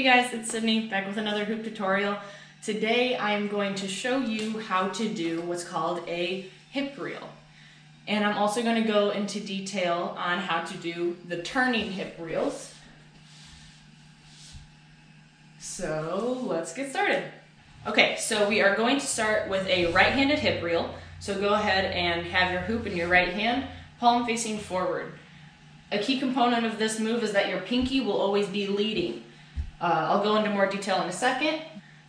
guys, it's Sydney back with another hoop tutorial. Today I'm going to show you how to do what's called a hip reel. And I'm also going to go into detail on how to do the turning hip reels. So let's get started. Okay, so we are going to start with a right-handed hip reel. So go ahead and have your hoop in your right hand, palm facing forward. A key component of this move is that your pinky will always be leading. I'll go into more detail in a second.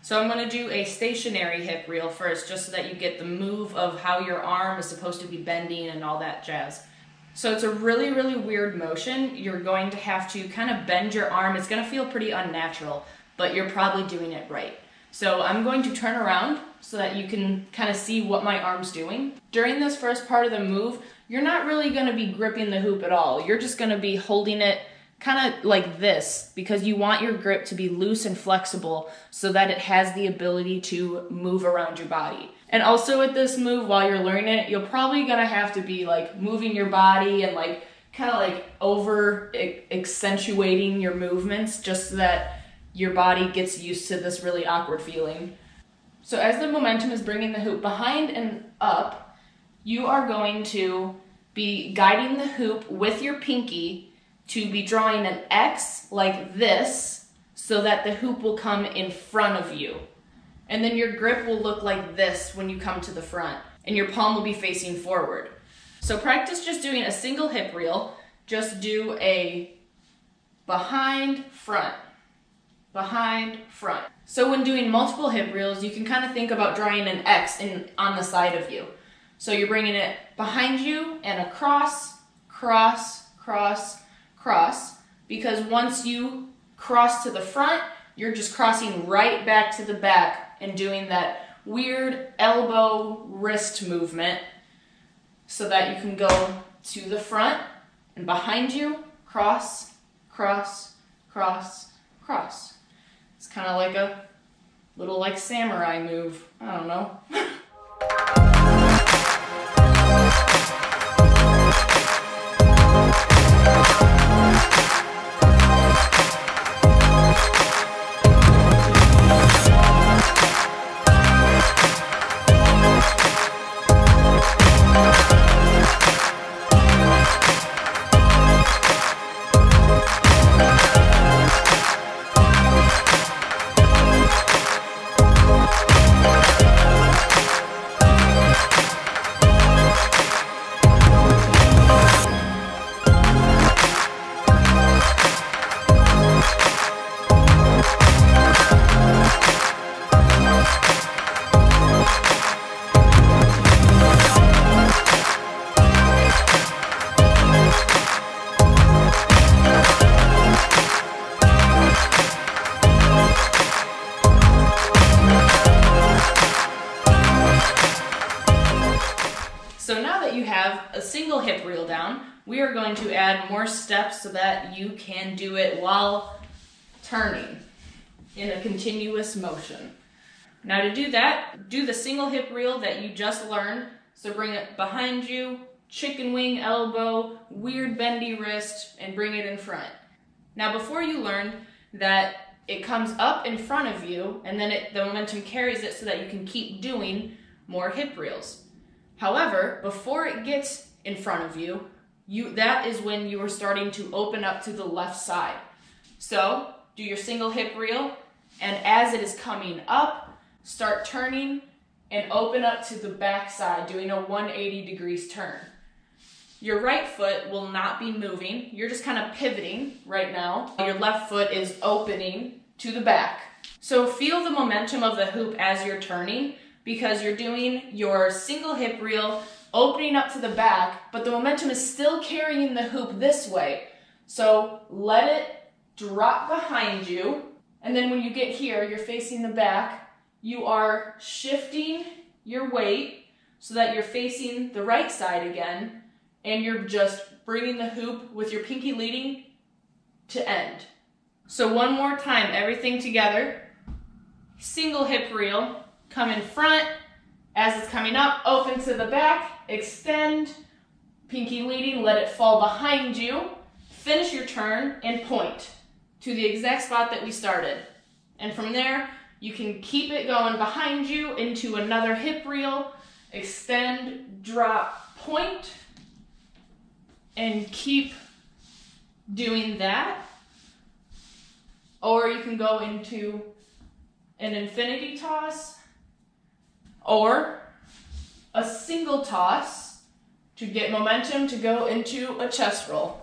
So I'm going to do a stationary hip reel first, just so that you get the move of how your arm is supposed to be bending and all that jazz. So it's a really, really weird motion. You're going to have to kind of bend your arm. It's going to feel pretty unnatural, but you're probably doing it right. So I'm going to turn around so that you can kind of see what my arm's doing. During this first part of the move, you're not really going to be gripping the hoop at all. You're just going to be holding it kind of like this, because you want your grip to be loose and flexible so that it has the ability to move around your body. And also with this move, while you're learning it, you're probably going to have to be like moving your body and like kind of like over accentuating your movements just so that your body gets used to this really awkward feeling. So as the momentum is bringing the hoop behind and up, you are going to be guiding the hoop with your pinky to be drawing an X like this so that the hoop will come in front of you. And then your grip will look like this when you come to the front, and your palm will be facing forward. So practice just doing a single hip reel. Just do a behind, front, behind, front. So when doing multiple hip reels, you can kind of think about drawing an X on the side of you. So you're bringing it behind you and across, cross, cross, cross, because once you cross to the front, you're just crossing right back to the back and doing that weird elbow wrist movement so that you can go to the front and behind you, cross, cross, cross, cross. It's kind of like a little like samurai move. I don't know. So now that you have a single hip reel down, we are going to add more steps so that you can do it while turning in a continuous motion. Now to do that, do the single hip reel that you just learned. So bring it behind you, chicken wing elbow, weird bendy wrist, and bring it in front. Now before you learned that it comes up in front of you and then the momentum carries it so that you can keep doing more hip reels. However, before it gets in front of you, that is when you are starting to open up to the left side. So do your single hip reel, and as it is coming up, start turning and open up to the back side, doing a 180 degrees turn. Your right foot will not be moving. You're just kind of pivoting right now. Your left foot is opening to the back. So feel the momentum of the hoop as you're turning, because you're doing your single hip reel, opening up to the back, but the momentum is still carrying the hoop this way. So let it drop behind you, and then when you get here, you're facing the back, you are shifting your weight so that you're facing the right side again, and you're just bringing the hoop with your pinky leading to end. So one more time, everything together. Single hip reel, come in front, as it's coming up, open to the back, extend, pinky leading, let it fall behind you, finish your turn, and point to the exact spot that we started. And from there, you can keep it going behind you into another hip reel, extend, drop, point, and keep doing that. Or you can go into an infinity toss or a single toss to get momentum to go into a chest roll.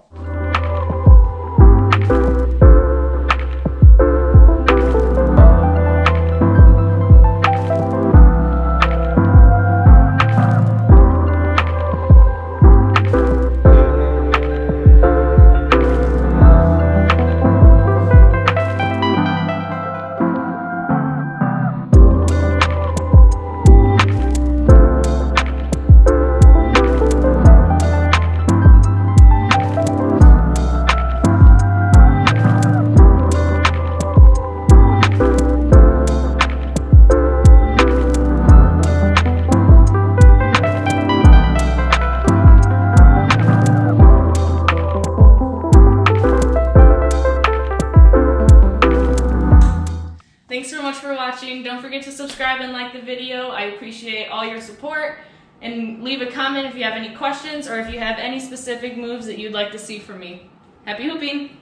Thanks so much for watching. Don't forget to subscribe and like the video. I appreciate all your support. And leave a comment if you have any questions or if you have any specific moves that you'd like to see from me. Happy hooping!